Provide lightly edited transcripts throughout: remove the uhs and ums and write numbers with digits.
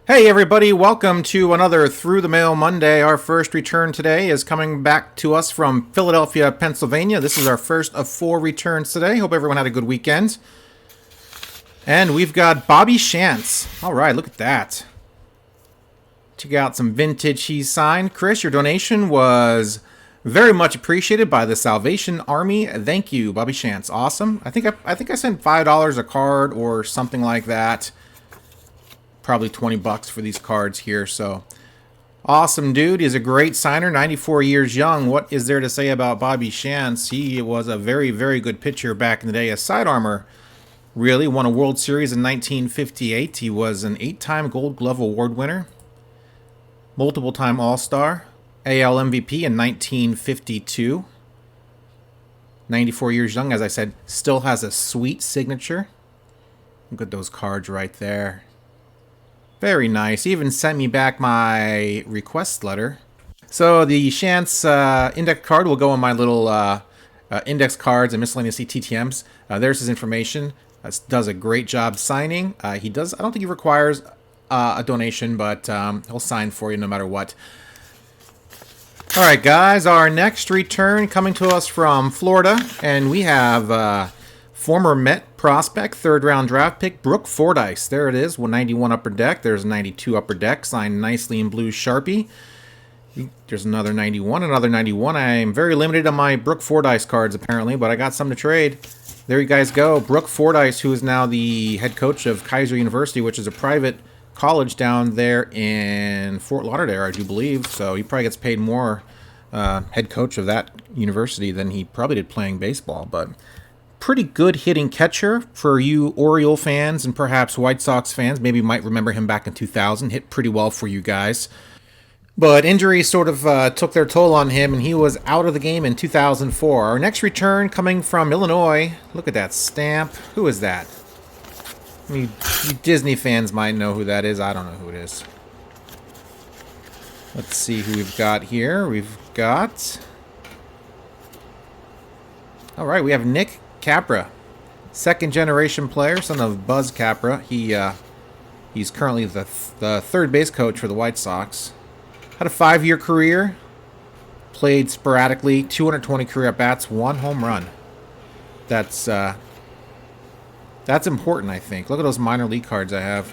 Hey everybody, welcome to another Through the Mail Monday. Our first return today is coming back to us from Philadelphia, Pennsylvania. This is our first of 4 returns today. Hope everyone had a good weekend. And we've got Bobby Shantz. All right, look at that. Check out some vintage he signed. Chris, your donation was very much appreciated by the Salvation Army. Thank you, Bobby Shantz. Awesome. I think I sent $5 a card or something like that. Probably $20 for these cards here, so awesome dude. He's a great signer, 94 years young. What is there to say about Bobby Shantz? He was a very, very good pitcher back in the day. A side armor, really. Won a World Series in 1958. He was an 8-time Gold Glove Award winner, multiple-time All-Star, AL MVP in 1952. 94 years young, as I said, still has a sweet signature. Look at those cards right there. Very nice. He even sent me back my request letter. So the Shantz index card will go on my little index cards and miscellaneous TTMs. There's his information. Does a great job signing. He does. I don't think he requires a donation, but he'll sign for you no matter what. All right, guys. Our next return coming to us from Florida, and we have former Met prospect, third-round draft pick, Brooke Fordyce. There it is, 191 upper deck. There's 92 upper deck, signed nicely in blue Sharpie. There's another 91, another 91. I am very limited on my Brooke Fordyce cards, apparently, but I got some to trade. There you guys go. Brooke Fordyce, who is now the head coach of Kaiser University, which is a private college down there in Fort Lauderdale, I do believe. So he probably gets paid more head coach of that university than he probably did playing baseball, but pretty good hitting catcher for you Oriole fans and perhaps White Sox fans. Maybe you might remember him back in 2000. Hit pretty well for you guys. But injuries sort of took their toll on him, and he was out of the game in 2004. Our next return coming from Illinois. Look at that stamp. Who is that? I mean, you Disney fans might know who that is. I don't know who it is. Let's see who we've got here. We've got... All right, we have Nick Capra, second-generation player, son of Buzz Capra. He's currently the third base coach for the White Sox. Had a 5-year career, played sporadically, 220 career at-bats, 1 home run. That's important, I think. Look at those minor league cards I have.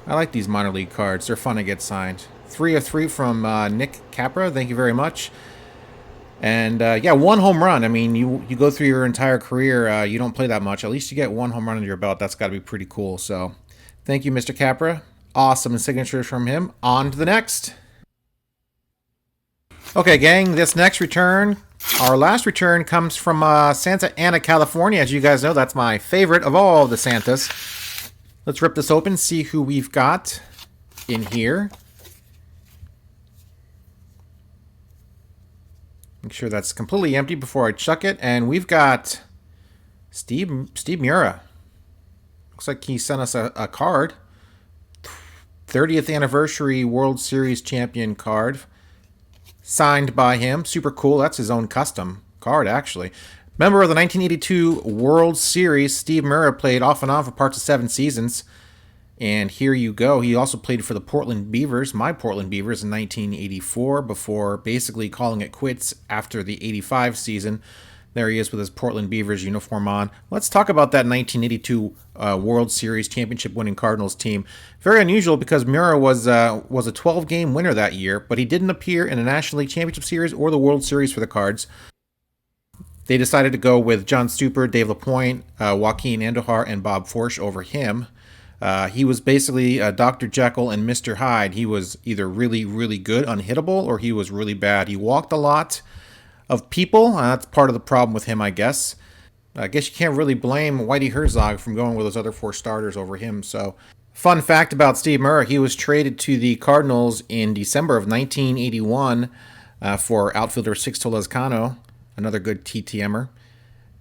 I like these minor league cards. They're fun to get signed. 3 of 3 from Nick Capra. Thank you very much. And, yeah, 1 home run. I mean, you go through your entire career, you don't play that much. At least you get 1 home run under your belt. That's got to be pretty cool. So, thank you, Mr. Capra. Awesome signatures from him. On to the next. Okay, gang, this next return, our last return, comes from Santa Ana, California. As you guys know, that's my favorite of all the Santas. Let's rip this open, see who we've got in here. Make sure that's completely empty before I chuck it. And we've got Steve Mira. Looks like he sent us a card. 30th anniversary World Series champion card. Signed by him. Super cool. That's his own custom card, actually. Member of the 1982 World Series, Steve Mira played off and on for parts of 7 seasons. And here you go. He also played for the Portland Beavers, my Portland Beavers, in 1984, before basically calling it quits after the 85 season. There he is with his Portland Beavers uniform on. Let's talk about that 1982 World Series championship-winning Cardinals team. Very unusual because Mira was a 12-game winner that year, but he didn't appear in the National League Championship Series or the World Series for the Cards. They decided to go with John Stupor, Dave LaPointe, Joaquin Andujar, and Bob Forsch over him. He was basically Dr. Jekyll and Mr. Hyde. He was either really, really good, unhittable, or he was really bad. He walked a lot of people. That's part of the problem with him, I guess. I guess you can't really blame Whitey Herzog from going with those other 4 starters over him. So, fun fact about Steve Mira, he was traded to the Cardinals in December of 1981 for outfielder Sixto Lezcano, another good TTMer.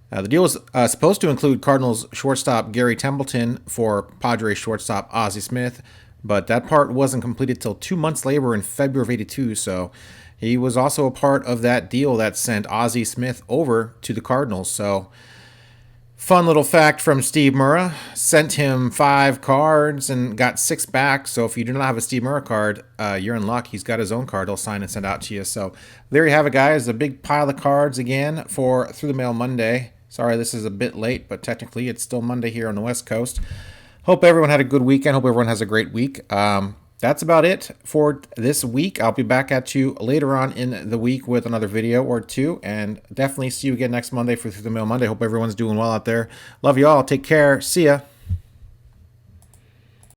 The deal was supposed to include Cardinals shortstop Gary Templeton for Padres shortstop Ozzie Smith, but that part wasn't completed till 2 months later in February of '82. So he was also a part of that deal that sent Ozzie Smith over to the Cardinals. So Fun little fact from Steve Mira. Sent him 5 cards and got 6 back. So if you do not have a Steve Mira card, you're in luck. He's got his own card he'll sign and send out to you. So there you have it, guys. A big pile of cards again for Through the Mail Monday. Sorry this is a bit late, but technically it's still Monday here on the West Coast. Hope everyone had a good weekend. Hope everyone has a great week. That's about it for this week. I'll be back at you later on in the week with another video or two, and definitely see you again next Monday for Through the Mail Monday. Hope everyone's doing well out there. Love you all. Take care. See ya.